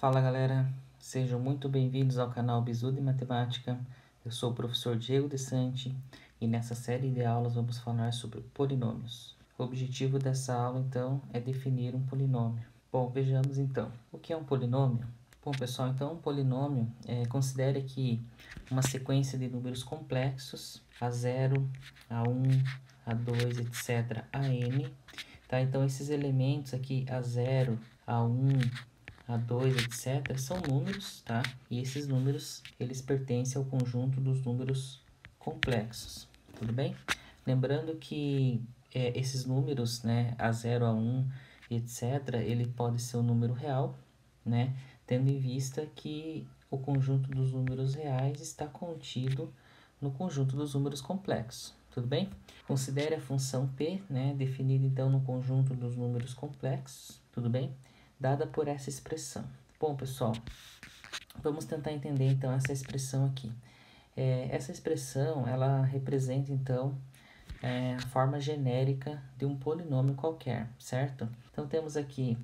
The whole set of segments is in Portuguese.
Fala galera, sejam muito bem-vindos ao canal Bizu de Matemática. Eu sou o professor Diego De Santi e nessa série de aulas vamos falar sobre polinômios. O objetivo dessa aula então é definir um polinômio. Bom, vejamos então, o que é um polinômio? Bom pessoal, então um polinômio considere que uma sequência de números complexos, A0, A1, A2, etc., a n, tá? Então esses elementos aqui, A0, A1, A2, etc., são números, tá? E esses números, eles pertencem ao conjunto dos números complexos, tudo bem? Lembrando que esses números, né, A0, A1, etc., ele pode ser um número real, né? Tendo em vista que o conjunto dos números reais está contido no conjunto dos números complexos, tudo bem? Considere a função P, né, definida então no conjunto dos números complexos, tudo bem? Dada por essa expressão. Bom, pessoal, vamos tentar entender então essa expressão aqui. Essa expressão, ela representa então a forma genérica de um polinômio qualquer, certo? Então temos aqui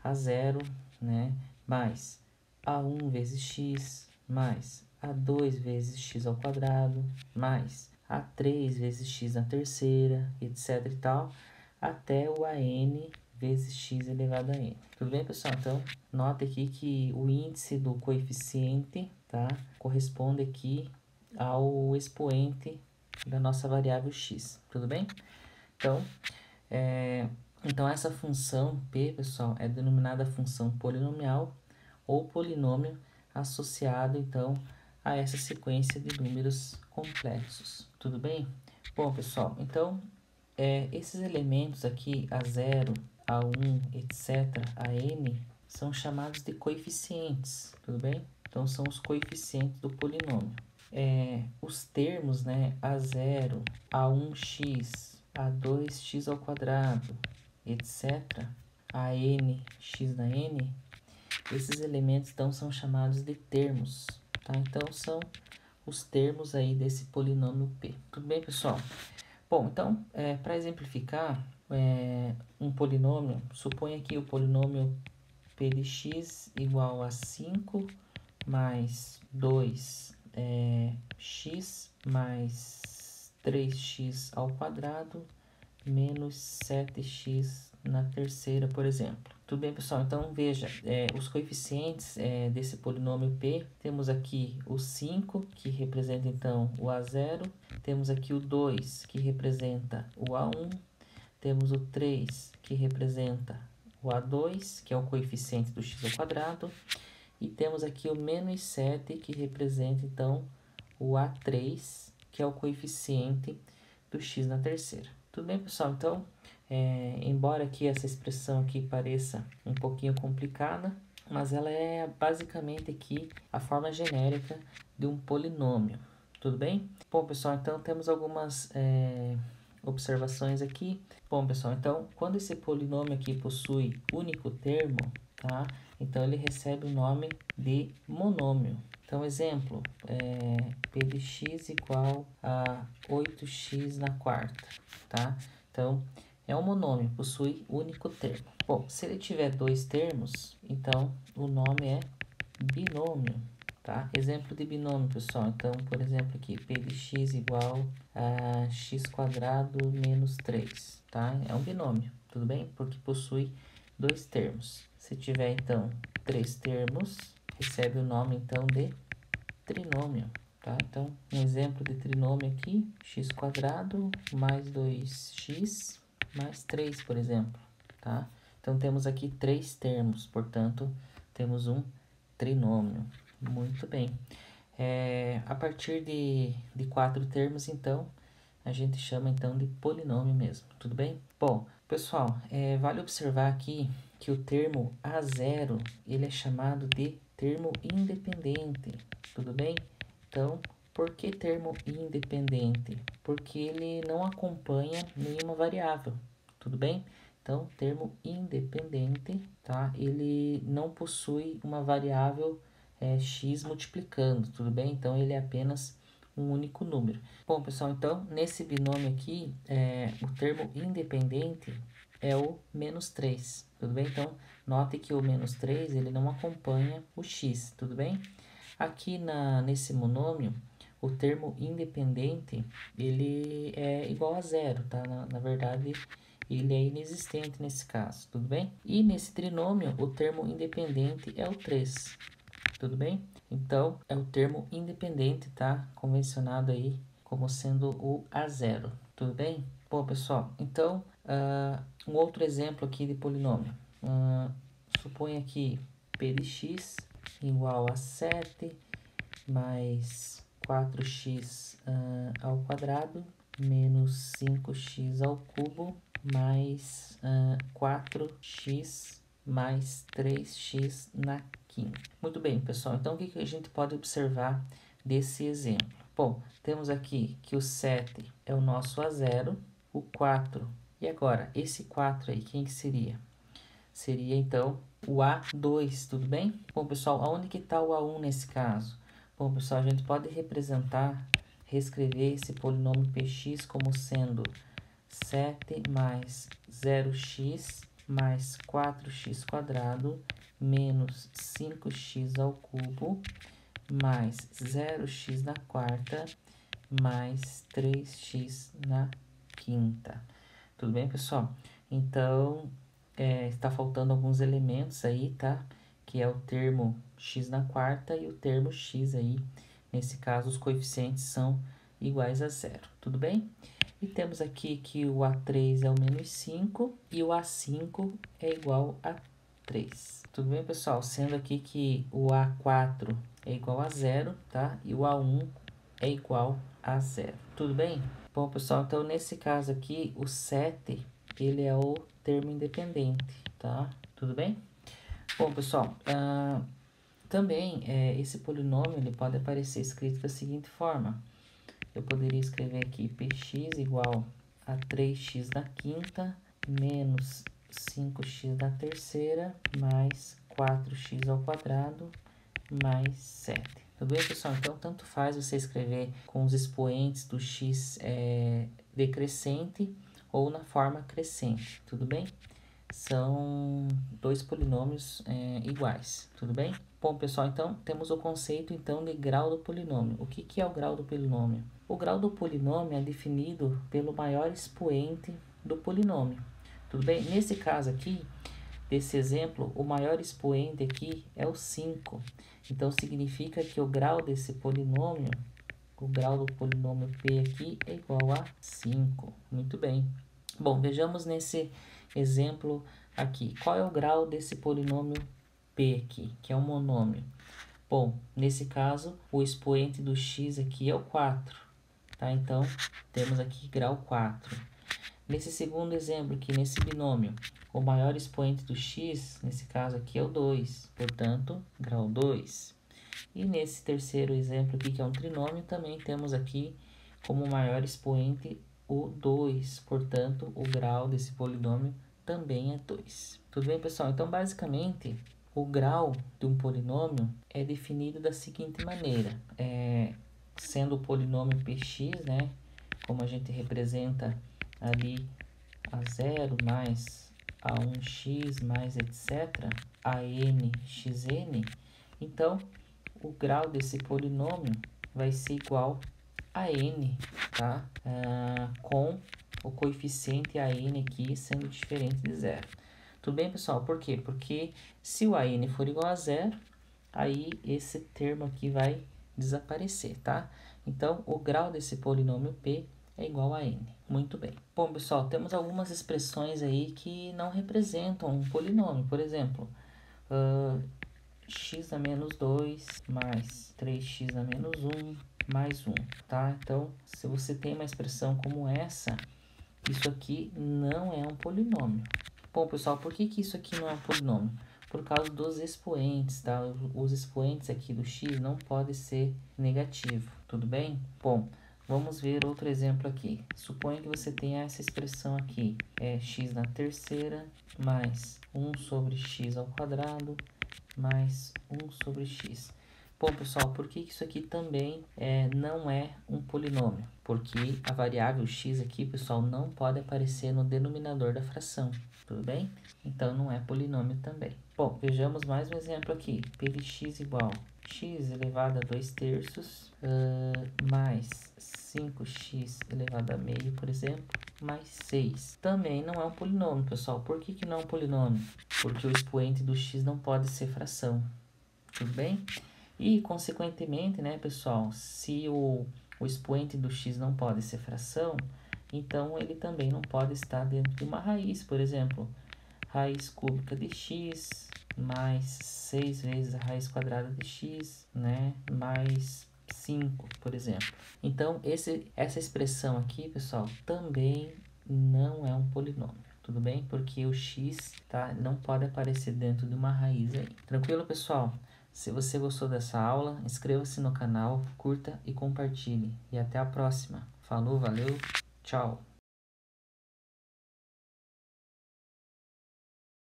A0, né, mais A1 vezes x, mais A2 vezes x ao quadrado, mais A3 vezes x na terceira, etc e tal, até o AN vezes x elevado a n. Tudo bem, pessoal? Então, note aqui que o índice do coeficiente, tá, corresponde aqui ao expoente da nossa variável x. Tudo bem? Então, essa função p, pessoal, é denominada função polinomial ou polinômio associado, então, a essa sequência de números complexos. Tudo bem? Bom, pessoal, então, esses elementos aqui, A0, A1, etc., a n, são chamados de coeficientes, tudo bem? Então, são os coeficientes do polinômio. Os termos, né, A0, A1x, A2x ao quadrado, etc., a n, x na n, esses elementos, então, são chamados de termos, tá? Então, são os termos aí desse polinômio P. Tudo bem, pessoal? Bom, então, para exemplificar um polinômio, suponha aqui o polinômio p de x igual a 5 mais 2 x mais 3x ao quadrado menos 7x na terceira, por exemplo. Tudo bem, pessoal? Então, veja, os coeficientes desse polinômio p, temos aqui o 5, que representa, então, o A0, temos aqui o 2, que representa o A1, temos o 3, que representa o A2, que é o coeficiente do x ao quadrado, e temos aqui o menos 7, que representa, então, o A3, que é o coeficiente do x na terceira. Tudo bem, pessoal? Então, embora aqui essa expressão aqui pareça um pouquinho complicada, mas ela é basicamente aqui a forma genérica de um polinômio. Tudo bem? Bom, pessoal, então temos algumas observações aqui. Bom, pessoal, então quando esse polinômio aqui possui único termo, tá? Então ele recebe o nome de monômio. Então, exemplo, p de x igual a 8x na quarta, tá? Então, é um monômio, possui único termo. Bom, se ele tiver dois termos, então o nome é binômio, tá? Exemplo de binômio, pessoal. Então, por exemplo, aqui, p de x igual a x quadrado menos 3, tá? É um binômio, tudo bem? Porque possui dois termos. Se tiver, então, três termos, recebe o nome, então, de trinômio, tá? Então, um exemplo de trinômio aqui, x quadrado mais 2x mais 3, por exemplo, tá? Então, temos aqui três termos, portanto, temos um trinômio. Muito bem. A partir de quatro termos, então, a gente chama, então, de polinômio mesmo, tudo bem? Bom, pessoal, vale observar aqui que o termo A0, ele é chamado de termo independente, tudo bem? Então, por que termo independente? Porque ele não acompanha nenhuma variável, tudo bem? Então, termo independente, tá? Ele não possui uma variável x multiplicando, tudo bem? Então, ele é apenas um único número. Bom, pessoal, então, nesse binômio aqui, o termo independente, é o menos 3, tudo bem? Então, note que o menos 3, ele não acompanha o x, tudo bem? Aqui nesse monômio, o termo independente, ele é igual a zero, tá? Na verdade, ele é inexistente nesse caso, tudo bem? E nesse trinômio, o termo independente é o 3, tudo bem? Então, é o termo independente, tá? Convencionado aí como sendo o A0, tudo bem? Bom, pessoal, então, um outro exemplo aqui de polinômio. Suponha que p de x igual a 7 mais 4x ao quadrado menos 5x ao cubo mais 4x mais 3x na quinta. Muito bem, pessoal. Então, o que a gente pode observar desse exemplo? Bom, temos aqui que o 7 é o nosso A0, o 4. E agora, esse 4 aí, quem que seria? Seria, então, o A2, tudo bem? Bom, pessoal, aonde que está o A1 nesse caso? Bom, pessoal, a gente pode reescrever esse polinômio px como sendo 7 mais 0x mais 4x quadrado menos 5x ao cubo mais 0x na quarta mais 3x na quinta. Tudo bem, pessoal? Então, está faltando alguns elementos aí, tá? Que é o termo x na quarta e o termo x aí. Nesse caso, os coeficientes são iguais a zero. Tudo bem? E temos aqui que o A3 é o menos 5 e o A5 é igual a 3. Tudo bem, pessoal? Sendo aqui que o A4 é igual a zero, tá? E o A1 é igual a zero. Tudo bem? Bom, pessoal, então nesse caso aqui, o 7, ele é o termo independente, tá? Tudo bem? Bom, pessoal, também esse polinômio ele pode aparecer escrito da seguinte forma. Eu poderia escrever aqui px igual a 3x na quinta menos 5x na terceira mais 4x ao quadrado mais 7. Tudo bem, pessoal? Então, tanto faz você escrever com os expoentes do x decrescente ou na forma crescente, tudo bem? São dois polinômios iguais, tudo bem? Bom, pessoal, então, temos o conceito, então, de grau do polinômio. O que é o grau do polinômio? O grau do polinômio é definido pelo maior expoente do polinômio, tudo bem? Nesse caso aqui, desse exemplo, o maior expoente aqui é o 5. Então, significa que o grau desse polinômio, o grau do polinômio p aqui é igual a 5. Muito bem. Bom, vejamos nesse exemplo aqui. Qual é o grau desse polinômio p aqui, que é um monômio? Bom, nesse caso, o expoente do x aqui é o 4. Tá? Então, temos aqui grau 4. Nesse segundo exemplo aqui, nesse binômio, o maior expoente do x, nesse caso aqui, é o 2, portanto, grau 2. E nesse terceiro exemplo aqui, que é um trinômio, também temos aqui como maior expoente o 2, portanto, o grau desse polinômio também é 2. Tudo bem, pessoal? Então, basicamente, o grau de um polinômio é definido da seguinte maneira, sendo o polinômio px, né, como a gente representa ali a 0 mais a 1x mais etc, a n xn, então o grau desse polinômio vai ser igual a n, tá? Com o coeficiente a n aqui sendo diferente de zero. Tudo bem, pessoal? Por quê? Porque se o a n for igual a zero, aí esse termo aqui vai desaparecer, tá? Então, o grau desse polinômio p é igual a n. Muito bem. Bom, pessoal, temos algumas expressões aí que não representam um polinômio. Por exemplo, x a menos 2 mais 3x a menos 1 mais 1, tá? Então, se você tem uma expressão como essa, isso aqui não é um polinômio. Bom, pessoal, por que isso aqui não é um polinômio? Por causa dos expoentes, tá? Os expoentes aqui do x não podem ser negativo, tudo bem? Bom, vamos ver outro exemplo aqui. Suponha que você tenha essa expressão aqui, x na terceira mais 1 sobre x ao quadrado mais 1 sobre x. Bom, pessoal, por que isso aqui também não é um polinômio? Porque a variável x aqui, pessoal, não pode aparecer no denominador da fração, tudo bem? Então, não é polinômio também. Bom, vejamos mais um exemplo aqui. P de x igual x elevado a 2/3 mais 5x elevado a meio, por exemplo, mais 6. Também não é um polinômio, pessoal. Por que não é um polinômio? Porque o expoente do x não pode ser fração, tudo bem? E, consequentemente, né, pessoal, se o expoente do x não pode ser fração, então ele também não pode estar dentro de uma raiz, por exemplo, raiz cúbica de x mais 6 vezes a raiz quadrada de x, né, mais 5, por exemplo. Então, essa expressão aqui, pessoal, também não é um polinômio, tudo bem? Porque o x, tá, não pode aparecer dentro de uma raiz aí. Tranquilo, pessoal? Se você gostou dessa aula, inscreva-se no canal, curta e compartilhe. E até a próxima. Falou, valeu, tchau!